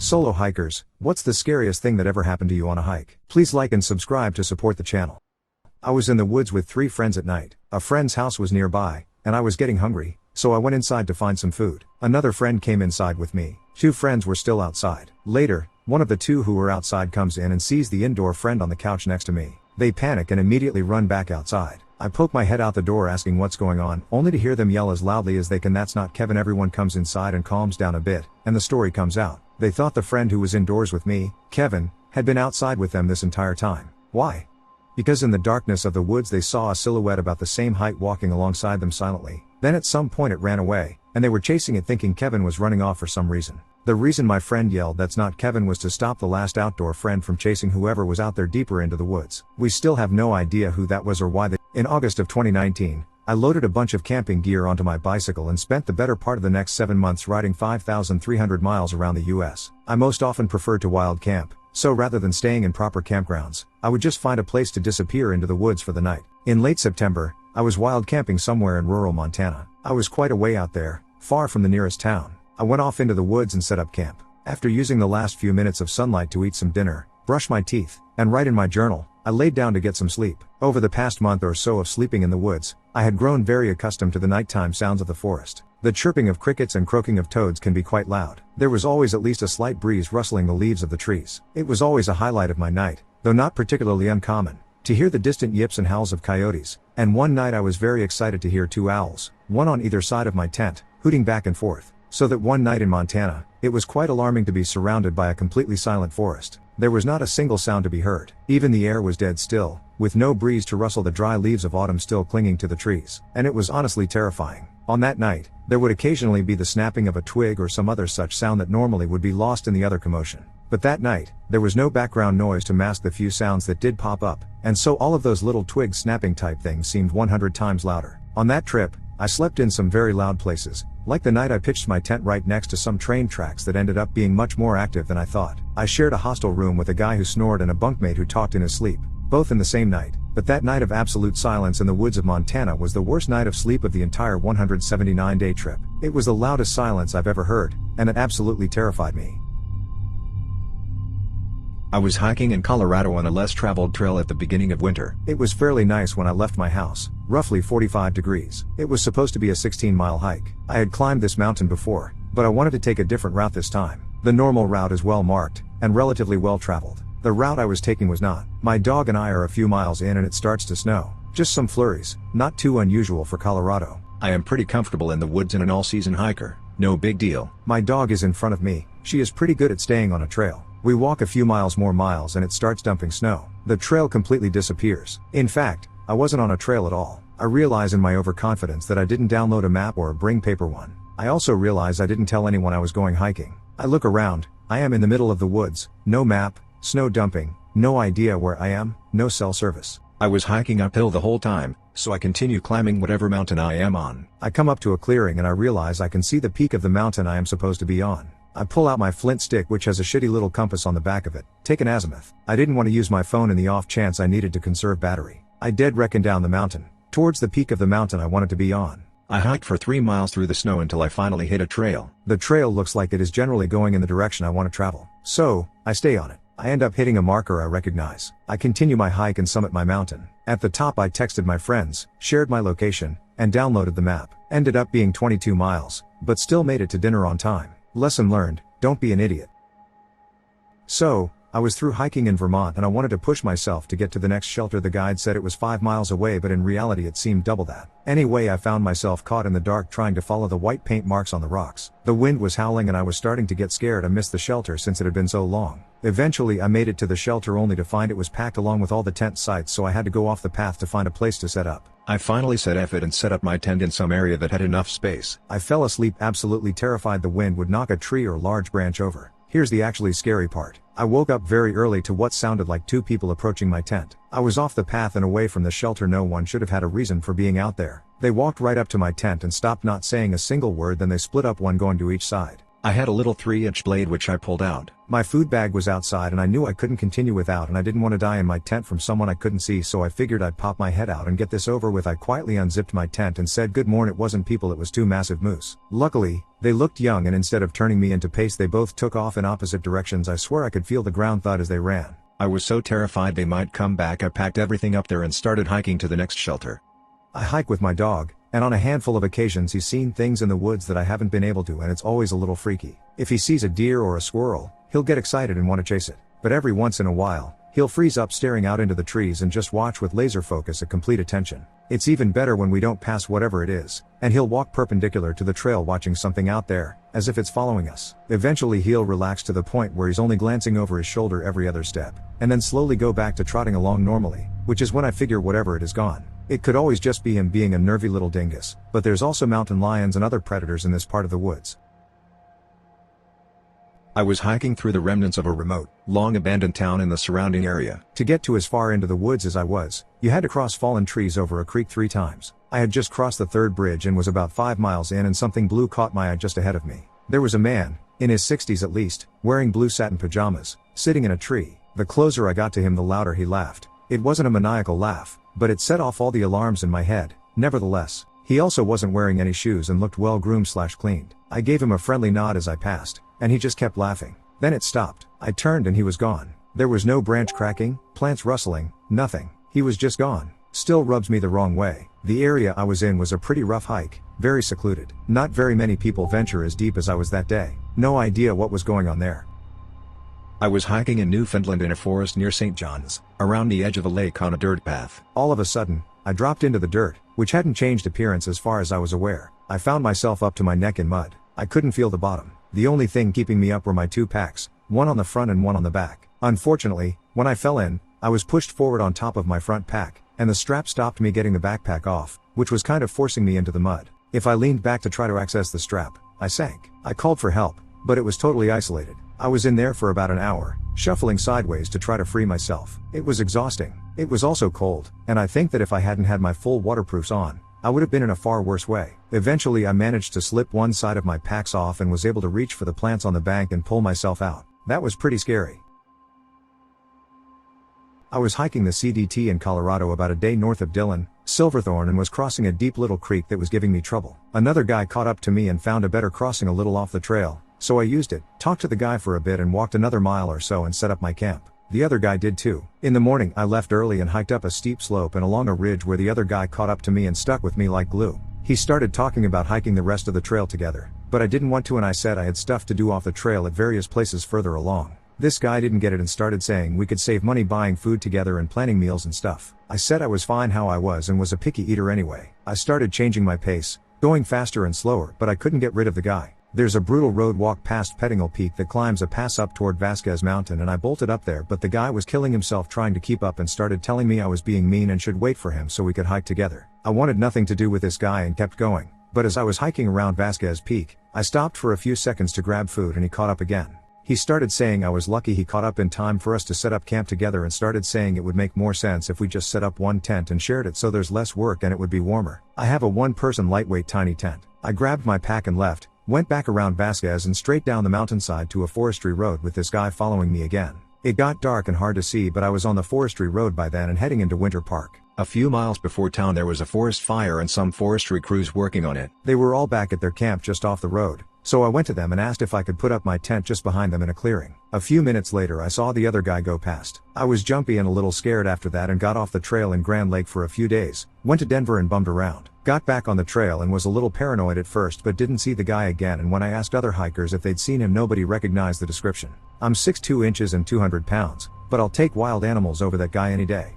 Solo hikers, what's the scariest thing that ever happened to you on a hike? Please like and subscribe to support the channel. I was in the woods with 3 friends at night. A friend's house was nearby, and I was getting hungry, so I went inside to find some food. Another friend came inside with me. 2 friends were still outside. Later, one of the 2 who were outside comes in and sees the indoor friend on the couch next to me. They panic and immediately run back outside. I poke my head out the door asking what's going on, only to hear them yell as loudly as they can, "That's not Kevin." Everyone comes inside and calms down a bit, and the story comes out. They thought the friend who was indoors with me, Kevin, had been outside with them this entire time. Why? Because in the darkness of the woods they saw a silhouette about the same height walking alongside them silently. Then at some point it ran away, and they were chasing it thinking Kevin was running off for some reason. The reason my friend yelled "That's not Kevin" was to stop the last outdoor friend from chasing whoever was out there deeper into the woods. We still have no idea who that was or why. In August of 2019, I loaded a bunch of camping gear onto my bicycle and spent the better part of the next 7 months riding 5,300 miles around the US. I most often preferred to wild camp, so rather than staying in proper campgrounds, I would just find a place to disappear into the woods for the night. In late September, I was wild camping somewhere in rural Montana. I was quite a way out there, far from the nearest town. I went off into the woods and set up camp. After using the last few minutes of sunlight to eat some dinner, brush my teeth, and write in my journal, I laid down to get some sleep. Over the past month or so of sleeping in the woods, I had grown very accustomed to the nighttime sounds of the forest. The chirping of crickets and croaking of toads can be quite loud. There was always at least a slight breeze rustling the leaves of the trees. It was always a highlight of my night, though not particularly uncommon, to hear the distant yips and howls of coyotes, and one night I was very excited to hear 2 owls, one on either side of my tent, hooting back and forth. So that one night in Montana, it was quite alarming to be surrounded by a completely silent forest. There was not a single sound to be heard. Even the air was dead still, with no breeze to rustle the dry leaves of autumn still clinging to the trees. And it was honestly terrifying. On that night, there would occasionally be the snapping of a twig or some other such sound that normally would be lost in the other commotion. But that night, there was no background noise to mask the few sounds that did pop up, and so all of those little twig snapping type things seemed 100 times louder. On that trip, I slept in some very loud places, like the night I pitched my tent right next to some train tracks that ended up being much more active than I thought. I shared a hostel room with a guy who snored and a bunkmate who talked in his sleep, both in the same night. But that night of absolute silence in the woods of Montana was the worst night of sleep of the entire 179-day trip. It was the loudest silence I've ever heard, and it absolutely terrified me. I was hiking in Colorado on a less traveled trail at the beginning of winter. It was fairly nice when I left my house, roughly 45 degrees. It was supposed to be a 16-mile hike. I had climbed this mountain before, but I wanted to take a different route this time. The normal route is well marked, and relatively well traveled. The route I was taking was not. My dog and I are a few miles in and it starts to snow. Just some flurries, not too unusual for Colorado. I am pretty comfortable in the woods and an all-season hiker, no big deal. My dog is in front of me. She is pretty good at staying on a trail. We walk a few more miles and it starts dumping snow. The trail completely disappears. In fact, I wasn't on a trail at all. I realize in my overconfidence that I didn't download a map or bring paper one. I also realize I didn't tell anyone I was going hiking. I look around, I am in the middle of the woods, no map, snow dumping, no idea where I am, no cell service. I was hiking uphill the whole time, so I continue climbing whatever mountain I am on. I come up to a clearing and I realize I can see the peak of the mountain I am supposed to be on. I pull out my flint stick, which has a shitty little compass on the back of it, take an azimuth. I didn't want to use my phone in the off chance I needed to conserve battery. I dead reckon down the mountain, towards the peak of the mountain I wanted to be on. I hiked for 3 miles through the snow until I finally hit a trail. The trail looks like it is generally going in the direction I want to travel, so I stay on it. I end up hitting a marker I recognize. I continue my hike and summit my mountain. At the top I texted my friends, shared my location, and downloaded the map. Ended up being 22 miles, but still made it to dinner on time. Lesson learned, don't be an idiot. So, I was through hiking in Vermont and I wanted to push myself to get to the next shelter. The guide said it was 5 miles away, but in reality it seemed double that. Anyway, I found myself caught in the dark trying to follow the white paint marks on the rocks. The wind was howling and I was starting to get scared. I missed the shelter since it had been so long. Eventually I made it to the shelter only to find it was packed along with all the tent sites, so I had to go off the path to find a place to set up. I finally said F it and set up my tent in some area that had enough space. I fell asleep absolutely terrified the wind would knock a tree or large branch over. Here's the actually scary part. I woke up very early to what sounded like 2 people approaching my tent. I was off the path and away from the shelter. No one should have had a reason for being out there. They walked right up to my tent and stopped, not saying a single word, then they split up, one going to each side. I had a little 3-inch blade which I pulled out. My food bag was outside and I knew I couldn't continue without, and I didn't want to die in my tent from someone I couldn't see, so I figured I'd pop my head out and get this over with. I quietly unzipped my tent and said good morn. It wasn't people, it was two massive moose. Luckily, they looked young, and instead of turning me into paste they both took off in opposite directions. I swear I could feel the ground thud as they ran. I was so terrified they might come back. I packed everything up there and started hiking to the next shelter. I hike with my dog, and on a handful of occasions he's seen things in the woods that I haven't been able to, and it's always a little freaky. If he sees a deer or a squirrel, he'll get excited and want to chase it. But every once in a while, he'll freeze up staring out into the trees and just watch with laser focus at complete attention. It's even better when we don't pass whatever it is, and he'll walk perpendicular to the trail watching something out there, as if it's following us. Eventually he'll relax to the point where he's only glancing over his shoulder every other step, and then slowly go back to trotting along normally, which is when I figure whatever it is gone. It could always just be him being a nervy little dingus, but there's also mountain lions and other predators in this part of the woods. I was hiking through the remnants of a remote, long-abandoned town in the surrounding area. To get to as far into the woods as I was, you had to cross fallen trees over a creek 3 times. I had just crossed the 3rd bridge and was about 5 miles in, and something blue caught my eye just ahead of me. There was a man, in his 60s at least, wearing blue satin pajamas, sitting in a tree. The closer I got to him the louder he laughed. It wasn't a maniacal laugh, but it set off all the alarms in my head. Nevertheless, he also wasn't wearing any shoes and looked well groomed/cleaned. I gave him a friendly nod as I passed, and he just kept laughing. Then it stopped. I turned and he was gone. There was no branch cracking, plants rustling, nothing. He was just gone. Still rubs me the wrong way. The area I was in was a pretty rough hike, very secluded. Not very many people venture as deep as I was that day. No idea what was going on there. I was hiking in Newfoundland in a forest near St. John's, around the edge of a lake on a dirt path. All of a sudden, I dropped into the dirt, which hadn't changed appearance as far as I was aware. I found myself up to my neck in mud. I couldn't feel the bottom. The only thing keeping me up were my 2 packs, one on the front and one on the back. Unfortunately, when I fell in, I was pushed forward on top of my front pack, and the strap stopped me getting the backpack off, which was kind of forcing me into the mud. If I leaned back to try to access the strap, I sank. I called for help, but it was totally isolated. I was in there for about an hour, shuffling sideways to try to free myself. It was exhausting. It was also cold, and I think that if I hadn't had my full waterproofs on, I would have been in a far worse way. Eventually I managed to slip one side of my packs off and was able to reach for the plants on the bank and pull myself out. That was pretty scary. I was hiking the CDT in Colorado about a day north of Dillon, Silverthorne, and was crossing a deep little creek that was giving me trouble. Another guy caught up to me and found a better crossing a little off the trail, so I used it, talked to the guy for a bit and walked another mile or so and set up my camp. The other guy did too. In the morning I left early and hiked up a steep slope and along a ridge where the other guy caught up to me and stuck with me like glue. He started talking about hiking the rest of the trail together, but I didn't want to, and I said I had stuff to do off the trail at various places further along. This guy didn't get it and started saying we could save money buying food together and planning meals and stuff. I said I was fine how I was and was a picky eater anyway. I started changing my pace, going faster and slower, but I couldn't get rid of the guy. There's a brutal road walk past Pettingill Peak that climbs a pass up toward Vasquez Mountain, and I bolted up there, but the guy was killing himself trying to keep up and started telling me I was being mean and should wait for him so we could hike together. I wanted nothing to do with this guy and kept going, but as I was hiking around Vasquez Peak, I stopped for a few seconds to grab food and he caught up again. He started saying I was lucky he caught up in time for us to set up camp together, and started saying it would make more sense if we just set up one tent and shared it so there's less work and it would be warmer. I have a 1-person lightweight tiny tent. I grabbed my pack and left, went back around Vasquez and straight down the mountainside to a forestry road with this guy following me again. It got dark and hard to see, but I was on the forestry road by then and heading into Winter Park. A few miles before town there was a forest fire and some forestry crews working on it. They were all back at their camp just off the road, so I went to them and asked if I could put up my tent just behind them in a clearing. A few minutes later I saw the other guy go past. I was jumpy and a little scared after that and got off the trail in Grand Lake for a few days, went to Denver and bummed around. Got back on the trail and was a little paranoid at first, but didn't see the guy again, and when I asked other hikers if they'd seen him nobody recognized the description. I'm 6'2" and 200 pounds, but I'll take wild animals over that guy any day.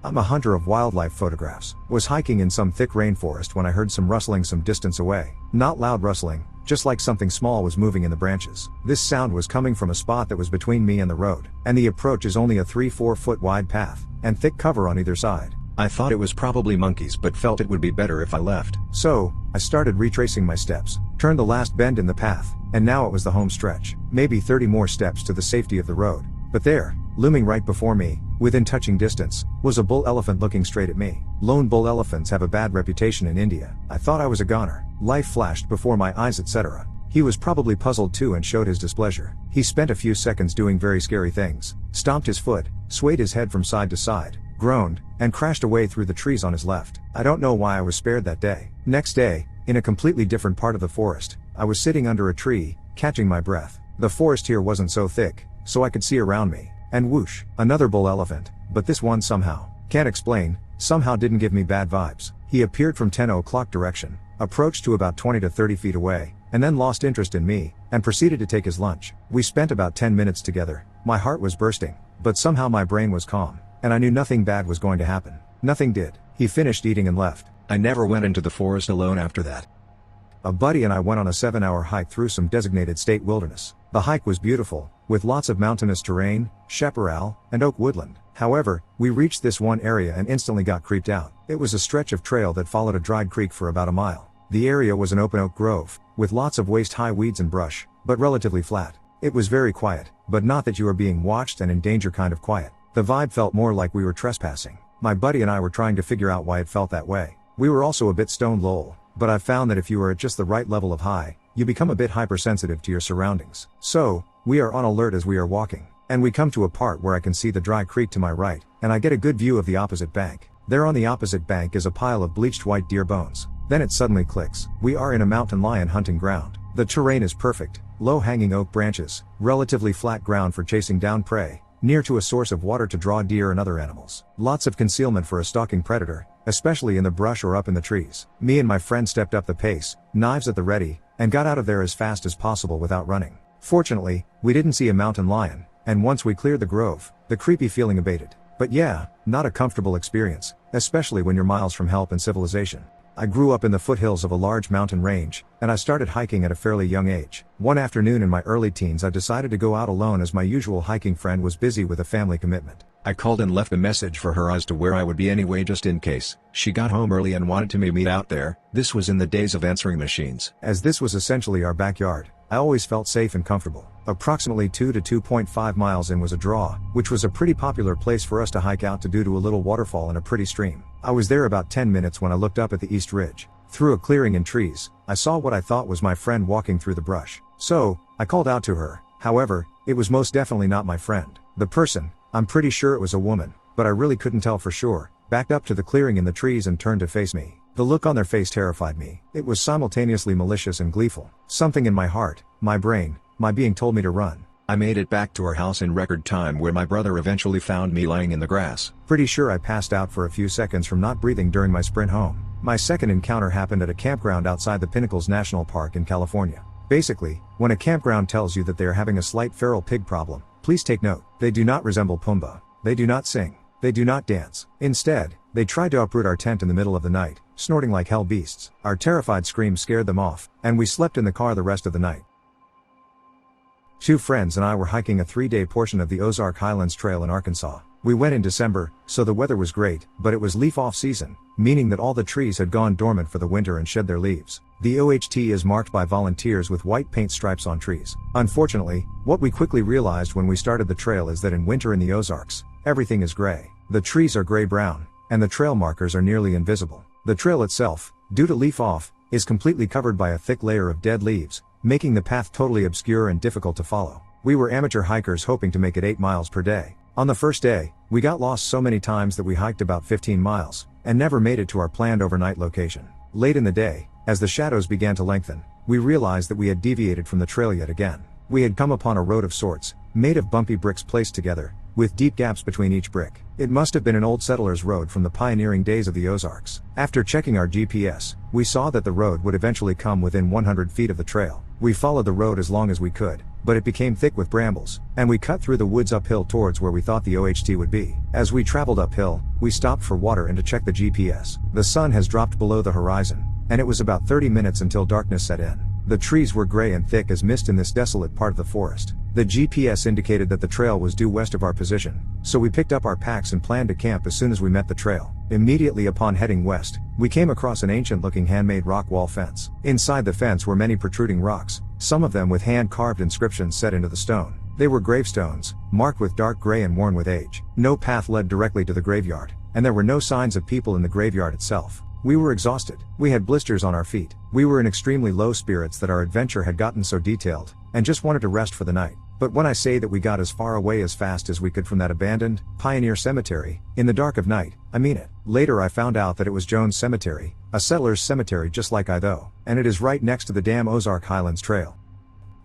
I'm a hunter of wildlife photographs. Was hiking in some thick rainforest when I heard some rustling some distance away. Not loud rustling, just like something small was moving in the branches. This sound was coming from a spot that was between me and the road, and the approach is only a 3-4 foot wide path, and thick cover on either side. I thought it was probably monkeys but felt it would be better if I left. So, I started retracing my steps, turned the last bend in the path, and now it was the home stretch. Maybe 30 more steps to the safety of the road. But there, looming right before me, within touching distance, was a bull elephant looking straight at me. Lone bull elephants have a bad reputation in India. I thought I was a goner. Life flashed before my eyes, etc. He was probably puzzled too and showed his displeasure. He spent a few seconds doing very scary things, stomped his foot, swayed his head from side to side, groaned, and crashed away through the trees on his left. I don't know why I was spared that day. Next day, in a completely different part of the forest, I was sitting under a tree, catching my breath. The forest here wasn't so thick, so I could see around me. And whoosh, another bull elephant, but this one somehow, can't explain, somehow didn't give me bad vibes. He appeared from 10 o'clock direction, approached to about 20 to 30 feet away, and then lost interest in me, and proceeded to take his lunch. We spent about 10 minutes together. My heart was bursting, but somehow my brain was calm, and I knew nothing bad was going to happen. Nothing did. He finished eating and left. I never went into the forest alone after that. A buddy and I went on a 7-hour hike through some designated state wilderness. The hike was beautiful, with lots of mountainous terrain, chaparral, and oak woodland. However, we reached this one area and instantly got creeped out. It was a stretch of trail that followed a dried creek for about a mile. The area was an open oak grove, with lots of waist-high weeds and brush, but relatively flat. It was very quiet, but not that you were being watched and in danger kind of quiet. The vibe felt more like we were trespassing. My buddy and I were trying to figure out why it felt that way. We were also a bit stoned lol, but I've found that if you are at just the right level of high, you become a bit hypersensitive to your surroundings. So, we are on alert as we are walking, and we come to a part where I can see the dry creek to my right, and I get a good view of the opposite bank. There on the opposite bank is a pile of bleached white deer bones. Then it suddenly clicks. We are in a mountain lion hunting ground. The terrain is perfect, low-hanging oak branches, relatively flat ground for chasing down prey, near to a source of water to draw deer and other animals. Lots of concealment for a stalking predator, especially in the brush or up in the trees. Me and my friend stepped up the pace, knives at the ready, and got out of there as fast as possible without running. Fortunately, we didn't see a mountain lion, and once we cleared the grove, the creepy feeling abated. But yeah, not a comfortable experience, especially when you're miles from help and civilization. I grew up in the foothills of a large mountain range, and I started hiking at a fairly young age. One afternoon in my early teens I decided to go out alone as my usual hiking friend was busy with a family commitment. I called and left a message for her as to where I would be anyway just in case. She got home early and wanted to meet out there. This was in the days of answering machines. As this was essentially our backyard, I always felt safe and comfortable. Approximately 2 to 2.5 miles in was a draw, which was a pretty popular place for us to hike out to due to a little waterfall and a pretty stream. I was there about 10 minutes when I looked up at the east ridge. Through a clearing in trees, I saw what I thought was my friend walking through the brush. So, I called out to her. However, it was most definitely not my friend. The person, I'm pretty sure it was a woman, but I really couldn't tell for sure, backed up to the clearing in the trees and turned to face me. The look on their face terrified me. It was simultaneously malicious and gleeful. Something in my heart, my brain, my being told me to run. I made it back to our house in record time where my brother eventually found me lying in the grass. Pretty sure I passed out for a few seconds from not breathing during my sprint home. My second encounter happened at a campground outside the Pinnacles National Park in California. Basically, when a campground tells you that they are having a slight feral pig problem, please take note. They do not resemble Pumbaa. They do not sing. They do not dance. Instead, they tried to uproot our tent in the middle of the night, snorting like hell beasts. Our terrified screams scared them off, and we slept in the car the rest of the night. Two friends and I were hiking a 3-day portion of the Ozark Highlands Trail in Arkansas. We went in December, so the weather was great, but it was leaf-off season, meaning that all the trees had gone dormant for the winter and shed their leaves. The OHT is marked by volunteers with white paint stripes on trees. Unfortunately, what we quickly realized when we started the trail is that in winter in the Ozarks, everything is gray. The trees are gray-brown, and the trail markers are nearly invisible. The trail itself, due to leaf-off, is completely covered by a thick layer of dead leaves, making the path totally obscure and difficult to follow. We were amateur hikers hoping to make it 8 miles per day. On the first day, we got lost so many times that we hiked about 15 miles, and never made it to our planned overnight location. Late in the day, as the shadows began to lengthen, we realized that we had deviated from the trail yet again. We had come upon a road of sorts, made of bumpy bricks placed together, with deep gaps between each brick. It must have been an old settler's road from the pioneering days of the Ozarks. After checking our GPS, we saw that the road would eventually come within 100 feet of the trail. We followed the road as long as we could, but it became thick with brambles, and we cut through the woods uphill towards where we thought the OHT would be. As we traveled uphill, we stopped for water and to check the GPS. The sun has dropped below the horizon, and it was about 30 minutes until darkness set in. The trees were gray and thick as mist in this desolate part of the forest. The GPS indicated that the trail was due west of our position, so we picked up our packs and planned to camp as soon as we met the trail. Immediately upon heading west, we came across an ancient-looking handmade rock wall fence. Inside the fence were many protruding rocks, some of them with hand-carved inscriptions set into the stone. They were gravestones, marked with dark gray and worn with age. No path led directly to the graveyard, and there were no signs of people in the graveyard itself. We were exhausted. We had blisters on our feet. We were in extremely low spirits that our adventure had gotten so detailed, and just wanted to rest for the night. But when I say that we got as far away as fast as we could from that abandoned, pioneer cemetery, in the dark of night, I mean it. Later I found out that it was Jones Cemetery, a settler's cemetery just like Idaho, and it is right next to the damn Ozark Highlands Trail.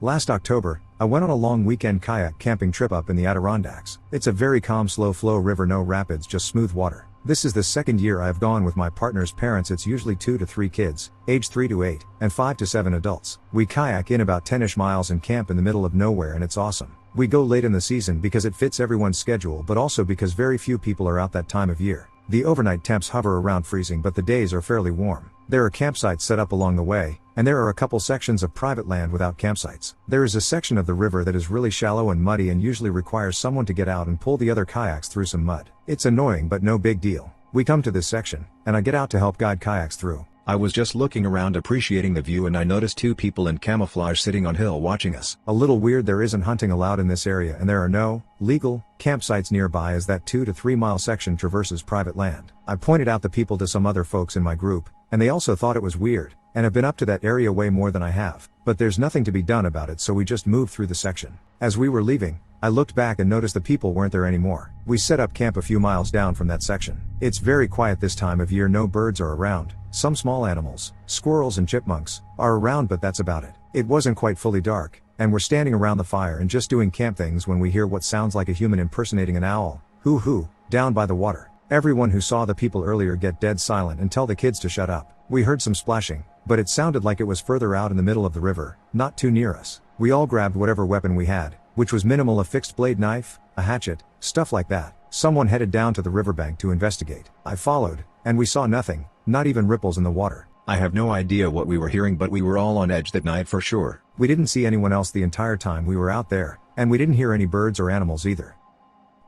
Last October, I went on a long weekend kayak camping trip up in the Adirondacks. It's a very calm slow flow river, no rapids, just smooth water. This is the second year I have gone with my partner's parents. It's usually 2 to 3 kids, age 3 to 8, and 5 to 7 adults. We kayak in about 10-ish miles and camp in the middle of nowhere, and it's awesome. We go late in the season because it fits everyone's schedule, but also because very few people are out that time of year. The overnight temps hover around freezing, but the days are fairly warm. There are campsites set up along the way, and there are a couple sections of private land without campsites. There is a section of the river that is really shallow and muddy and usually requires someone to get out and pull the other kayaks through some mud. It's annoying but no big deal. We come to this section, and I get out to help guide kayaks through. I was just looking around appreciating the view and I noticed 2 people in camouflage sitting on hill watching us. A little weird, there isn't hunting allowed in this area and there are no legal campsites nearby as that 2 to 3 mile section traverses private land. I pointed out the people to some other folks in my group, and they also thought it was weird, and have been up to that area way more than I have, but there's nothing to be done about it, so we just moved through the section. As we were leaving, I looked back and noticed the people weren't there anymore. We set up camp a few miles down from that section. It's very quiet this time of year, no birds are around. Some small animals, squirrels and chipmunks, are around, but that's about it. It wasn't quite fully dark, and we're standing around the fire and just doing camp things when we hear what sounds like a human impersonating an owl, hoo-hoo, down by the water. Everyone who saw the people earlier get dead silent and tell the kids to shut up. We heard some splashing, but it sounded like it was further out in the middle of the river, not too near us. We all grabbed whatever weapon we had, which was minimal, a fixed blade knife, a hatchet, stuff like that. Someone headed down to the riverbank to investigate. I followed, and we saw nothing, not even ripples in the water. I have no idea what we were hearing, but we were all on edge that night for sure. We didn't see anyone else the entire time we were out there, and we didn't hear any birds or animals either.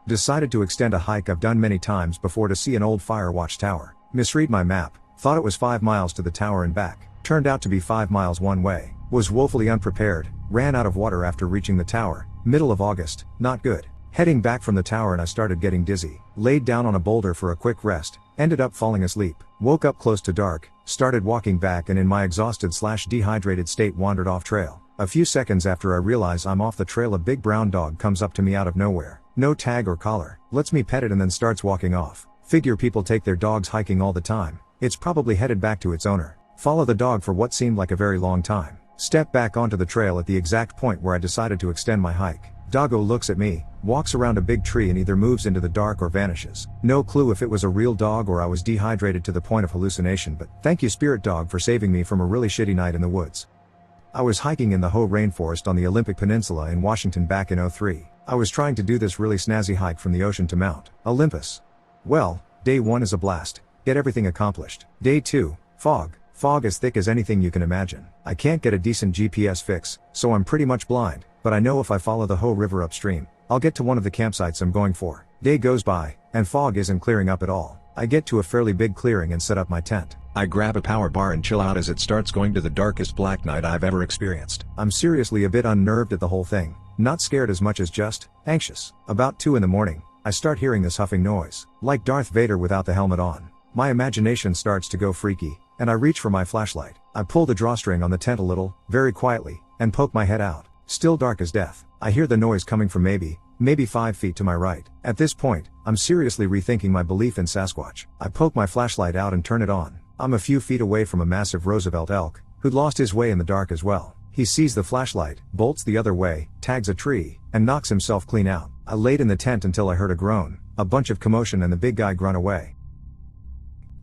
Decided to extend a hike I've done many times before to see an old fire watch tower. Misread my map, thought it was 5 miles to the tower and back. Turned out to be 5 miles one way. Was woefully unprepared, ran out of water after reaching the tower, middle of August, not good. Heading back from the tower and I started getting dizzy. Laid down on a boulder for a quick rest, ended up falling asleep. Woke up close to dark, started walking back and in my exhausted/dehydrated state wandered off trail. A few seconds after I realize I'm off the trail, a big brown dog comes up to me out of nowhere. No tag or collar, lets me pet it and then starts walking off. Figure people take their dogs hiking all the time. It's probably headed back to its owner. Follow the dog for what seemed like a very long time. Step back onto the trail at the exact point where I decided to extend my hike. Doggo looks at me, walks around a big tree and either moves into the dark or vanishes. No clue if it was a real dog or I was dehydrated to the point of hallucination, but thank you Spirit Dog for saving me from a really shitty night in the woods. I was hiking in the Hoh Rainforest on the Olympic Peninsula in Washington back in '03. I was trying to do this really snazzy hike from the ocean to Mount Olympus. Well, day 1 is a blast. Get everything accomplished. Day 2, fog. Fog as thick as anything you can imagine. I can't get a decent GPS fix, so I'm pretty much blind, but I know if I follow the Hoh River upstream, I'll get to one of the campsites I'm going for. Day goes by, and fog isn't clearing up at all. I get to a fairly big clearing and set up my tent. I grab a power bar and chill out as it starts going to the darkest black night I've ever experienced. I'm seriously a bit unnerved at the whole thing. Not scared as much as just anxious. About 2 in the morning, I start hearing this huffing noise, like Darth Vader without the helmet on. My imagination starts to go freaky, and I reach for my flashlight. I pull the drawstring on the tent a little, very quietly, and poke my head out. Still dark as death. I hear the noise coming from maybe 5 feet to my right. At this point, I'm seriously rethinking my belief in Sasquatch. I poke my flashlight out and turn it on. I'm a few feet away from a massive Roosevelt elk, who'd lost his way in the dark as well. He sees the flashlight, bolts the other way, tags a tree, and knocks himself clean out. I laid in the tent until I heard a groan, a bunch of commotion and the big guy grunt away.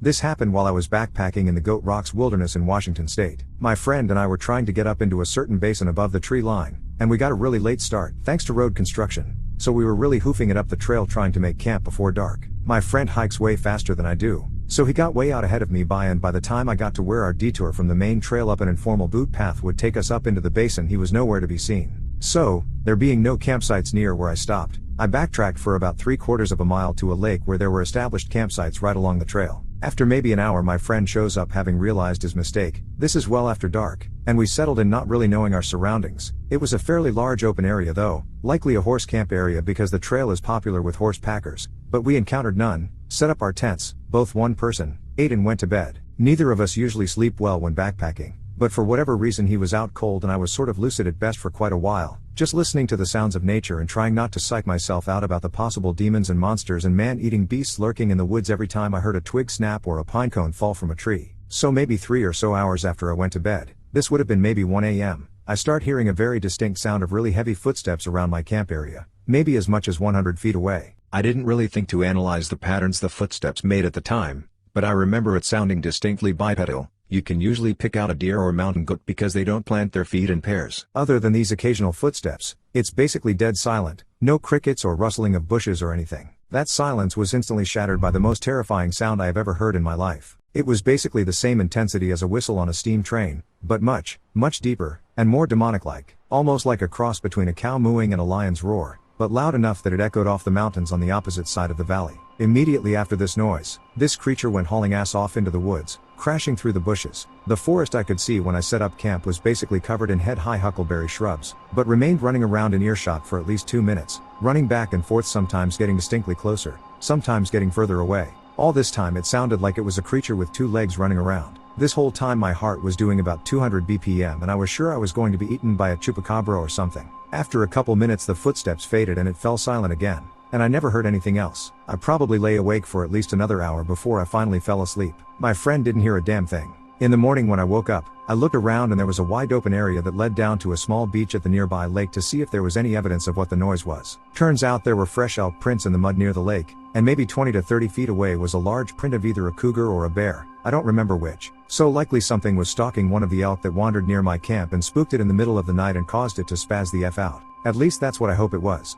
This happened while I was backpacking in the Goat Rocks Wilderness in Washington State. My friend and I were trying to get up into a certain basin above the tree line, and we got a really late start, thanks to road construction, so we were really hoofing it up the trail trying to make camp before dark. My friend hikes way faster than I do, so he got way out ahead of me and by the time I got to where our detour from the main trail up an informal boot path would take us up into the basin, he was nowhere to be seen. So, there being no campsites near where I stopped, I backtracked for about 3/4 of a mile to a lake where there were established campsites right along the trail. After maybe an hour my friend shows up having realized his mistake. This is well after dark, and we settled in not really knowing our surroundings. It was a fairly large open area though, likely a horse camp area because the trail is popular with horse packers, but we encountered none, set up our tents, both one person, ate and went to bed. Neither of us usually sleep well when backpacking, but for whatever reason he was out cold and I was sort of lucid at best for quite a while, just listening to the sounds of nature and trying not to psych myself out about the possible demons and monsters and man-eating beasts lurking in the woods every time I heard a twig snap or a pine cone fall from a tree. So maybe 3 or so hours after I went to bed, this would have been maybe 1 a.m., I start hearing a very distinct sound of really heavy footsteps around my camp area, maybe as much as 100 feet away. I didn't really think to analyze the patterns the footsteps made at the time, but I remember it sounding distinctly bipedal. You can usually pick out a deer or mountain goat because they don't plant their feet in pairs. Other than these occasional footsteps, it's basically dead silent, no crickets or rustling of bushes or anything. That silence was instantly shattered by the most terrifying sound I have ever heard in my life. It was basically the same intensity as a whistle on a steam train, but much, much deeper, and more demonic-like, almost like a cross between a cow mooing and a lion's roar, but loud enough that it echoed off the mountains on the opposite side of the valley. Immediately after this noise, this creature went hauling ass off into the woods, crashing through the bushes. The forest I could see when I set up camp was basically covered in head-high huckleberry shrubs, but remained running around in earshot for at least 2 minutes, running back and forth, sometimes getting distinctly closer, sometimes getting further away. All this time it sounded like it was a creature with 2 legs running around. This whole time my heart was doing about 200 BPM and I was sure I was going to be eaten by a chupacabra or something. After a couple minutes the footsteps faded and it fell silent again, and I never heard anything else. I probably lay awake for at least another hour before I finally fell asleep. My friend didn't hear a damn thing. In the morning when I woke up, I looked around and there was a wide open area that led down to a small beach at the nearby lake to see if there was any evidence of what the noise was. Turns out there were fresh elk prints in the mud near the lake, and maybe 20 to 30 feet away was a large print of either a cougar or a bear, I don't remember which. So likely something was stalking one of the elk that wandered near my camp and spooked it in the middle of the night and caused it to spaz the F out. At least that's what I hope it was.